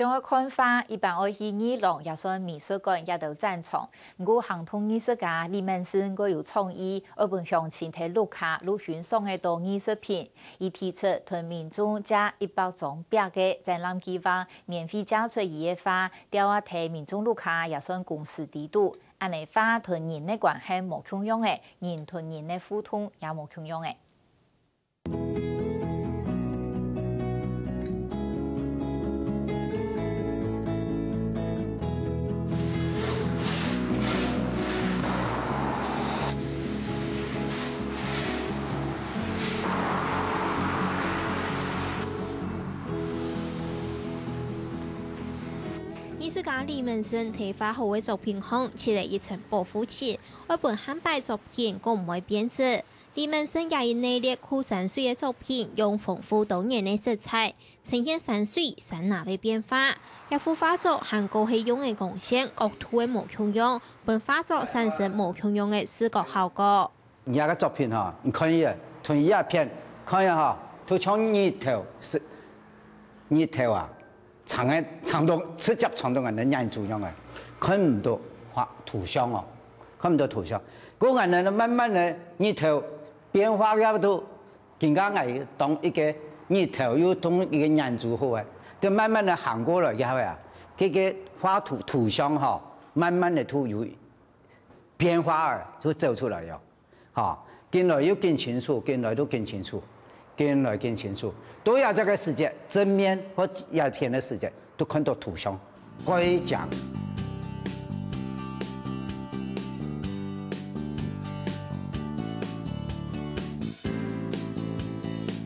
想要看花，一般爱去艺廊，也算美术馆也都赞成。不过，行通艺术家李文生佢有创意，而本乡亲睇路卡路欣赏嘅多艺术品，伊提出同民众加100种别嘅展览计划，免费借出伊嘅花，调下睇民众路卡也算公司地度。安尼花同人嘅关系无共用嘅，人同人嘅互动也无共用嘅。艺术家李文生提花后嘅作品后設立一層保護牆，我本漢擺作品個唔會變質。李文生也以內列酷山水嘅作品，用豐富多元嘅色彩，呈現山水山崖嘅變化。一幅畫作含高氣用嘅光線、角度嘅無窮用，本畫作產生無窮用嘅視覺效果。人家嘅作品哈，你看一從一片看一下，都像日頭是日頭啊。長度直接長度嘅能人做樣嘅，看唔到畫圖像哦，看唔到圖像。嗰個人慢慢嘅日頭變化嘅都更加係當一個日頭又當一個人做好嘅，就慢慢嘅行過來嘅係啊，佢嘅畫圖像哈，慢慢嘅都有變化而就走出來了，嚇，更來又更清楚，更來都更清楚。更來更清楚，都要這個世界正面和鴉片的世界都看到圖像，規講。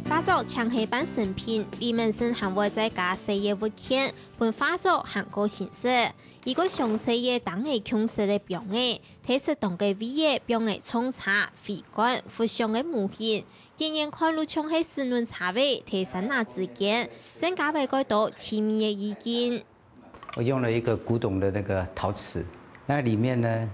畫作長係版成品，李文生還會再加細嘅物件，本畫作含個形式。一個詳細嘅當係強勢嘅表演，睇適當嘅位嘅表演沖茶、飛管、互相嘅模型，人人看路像係視論茶位，睇山崖之間，增加為更多親密嘅意見。我用了一個古董的那個陶瓷，那裡面呢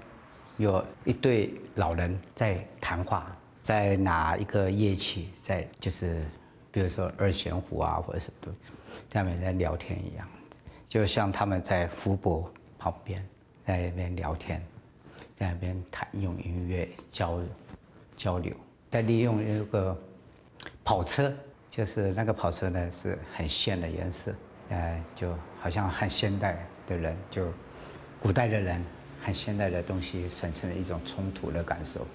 有一對老人在談話。在拿一個樂器，在就是，比如說二弦胡啊，或者什麼東西，他們在聊天一樣，就像他們在湖泊旁邊，在那邊聊天，在那邊彈用音樂交流，再利用一個跑車，就是那個跑車呢是很鮮的顏色，就好像很現代的人，就古代的人，很現代的東西產生了一種衝突的感受。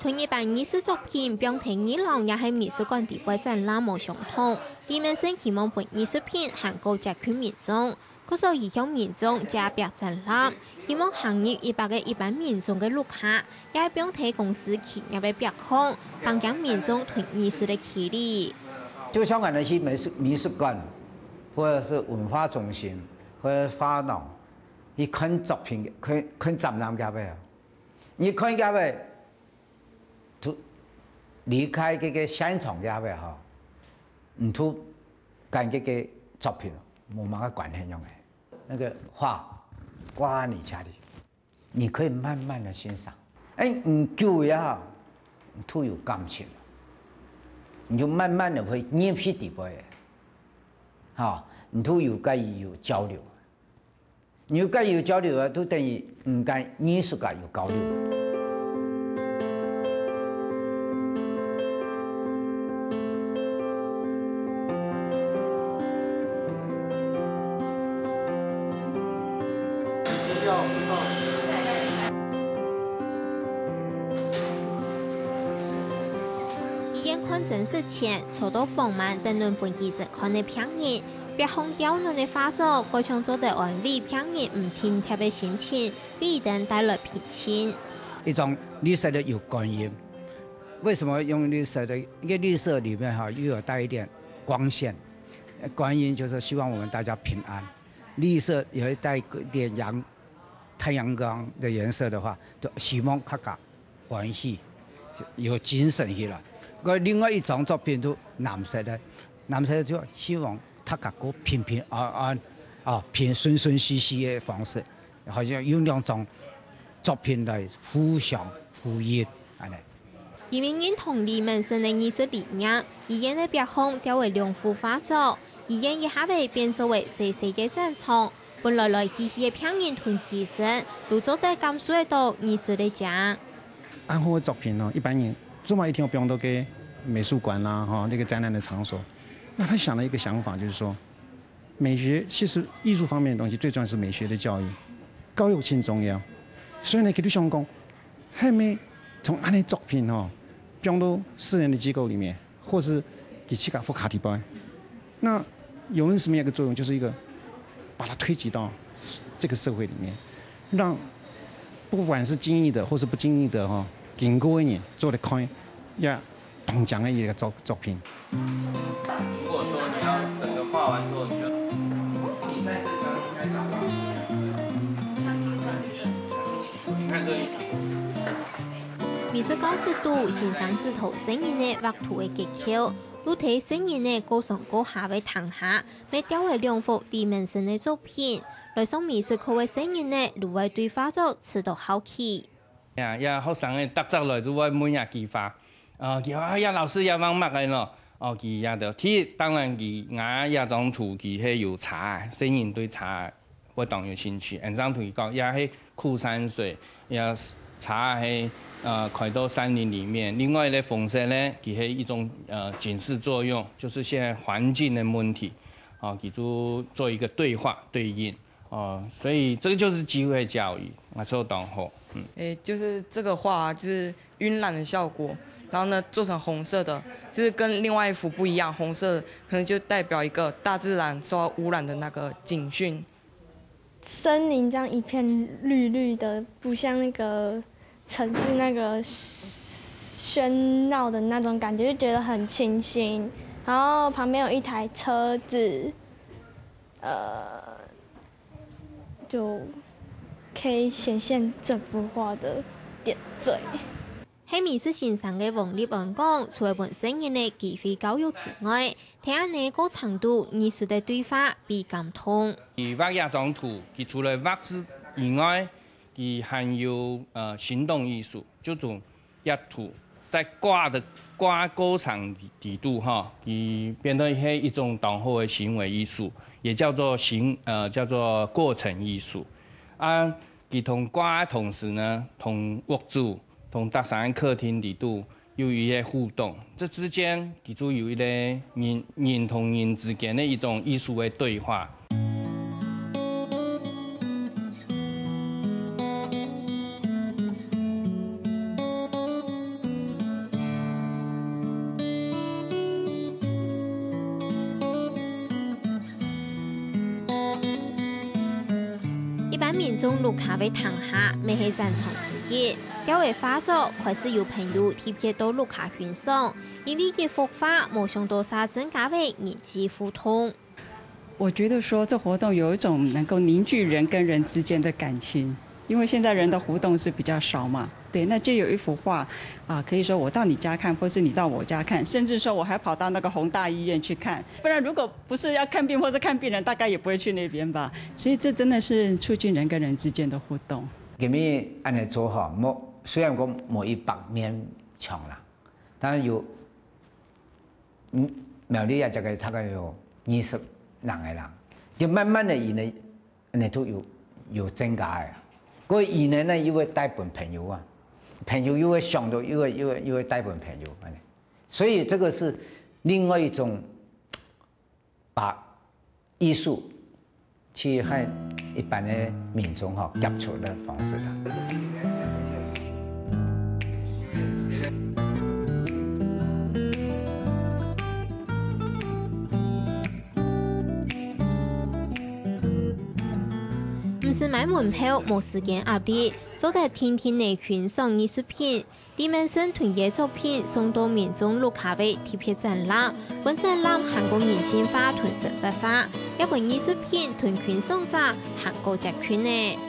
同一般藝術作品，標題藝廊也係美術館地位展覽無相同。李文生希望本藝術品含高接近民眾，佢所以向民眾加別展覽，希望行業100個一般民眾嘅路卡，也係標題公司企業嘅別空，幫將民眾對藝術嘅距離。就香港的去美術館，或者是文化中心，或者畫廊，你看作品，看展覽嘅咩？你看嘅咩？就離開這個現場嘅話哈，唔同跟這個作品冇乜關係用嘅。那個畫掛你家裡，你可以慢慢的欣賞。哎，唔久呀，都有感情，你就慢慢的會認識地步嘅，哈，你都有跟伊有交流。你有跟伊有交流啊，都等於唔跟藝術家有交流。正式前，抽到傍晚等輪本藝術看的片人，別紅雕輪的畫作，各項做得安慰片人唔停貼的心情，俾一定帶來平靜。一種綠色的有觀音，為什麼用綠色的？因為綠色裏面哈又有帶一點光線，觀音就是希望我們大家平安。綠色也會帶一點太陽光的顏色的話，就希望大家歡喜，有精神起來。另外一種作品都藍色的，藍色的就希望大家過平平安安平順順遂遂的方式，好像用兩種作品來互相呼應，移民认同李文生的艺术理念，医院的别项调为良户画作，医院一下被变作为细细的战场。本来嘻嘻的平人团起身，都做得感受得到艺术的奖。安徽的作品一般人做嘛一天，我不用到给美术馆啦，那个展览的场所。那他想了一个想法，就是说，美学其实艺术方面的东西最重要是美学的教育，教育很重要。所以呢，佢都想讲，还没从安尼作品放到私人的机构里面，或是给其他副卡提包。那有什么样一个作用？就是一个把它推及到这个社会里面，让不管是经意的或是不经意的经过的人做的看，也同奖的一个作品。如果说你要整个画完之后，你在这张应该找到。你看这一题。美术教室度欣赏指导新人的画图的技巧，如睇新人的高上高下的躺下，被雕为两幅李文生的作品。来上美术课的新人呢，如为对画作持到好奇。也學生嘅特質來，如果每日技法，叫老師也幫乜嘅咯，佢也就，當然佢也種圖佢係有茶，新人對茶我當有興趣，張圖講也係枯山水，也茶係開到山林裡面。另外咧風色咧，佢係一種警示作用，就是現在環境的問題，佢就做一個對話對應。所以这个就是机会教育，做懂后，就是这个画就是晕染的效果，然后呢做成红色的，就是跟另外一幅不一样，红色可能就代表一个大自然受到污染的那个警讯。森林这样一片绿绿的，不像那个城市那个喧闹的那种感觉，就觉得很清新。然后旁边有一台车子，就可以显现这幅画的点缀。喺美术欣赏嘅王立安讲，除了本身人嘅机会教育之外，睇下呢個程度艺术嘅對話比感通。而畫一張圖，佢除了畫之以外，佢還有行動藝術，就種一圖在掛過程底度佢變得係一種當後嘅行為藝術。也叫做叫做过程艺术，佢同掛的同時呢，同屋主、同搭上客廳裏度有一些互動，這之間佢就有一個人同人之間的一種藝術的對話。民众路卡被躺下，未係戰場之一。有嘅畫作開始有朋友貼貼到路卡欣賞，因為嘅幅畫冇想到啥增加為人際互通。我覺得說這活動有一種能夠凝聚人跟人之間的感情，因為現在人的互動是比較少嘛。對，那就有一幅畫可以說我到你家看，或是你到我家看，甚至說我還跑到那個宏大醫院去看，不然如果不是要看病或者看病人，大概也不會去那邊吧。所以這真的是促進人跟人之間的互動。咁樣按嚟做雖然講冇100面牆啦，但係有苗栗啊，這個大概有20人嘅人，就慢慢的以呢，你都有增加嘅。嗰2年呢，又會帶本朋友啊。朋友又會想到，又會帶本朋友，所以這個是另外一種把藝術去和一般的民眾接觸的方式啦。唔是買門票，冇時間壓力，做得天天嚟欣賞藝術品。李文生團嘅作品送到民眾路卡位貼貼展覽，本展覽韓國人性化同生活化，一本藝術品同欣賞者韓國集群呢。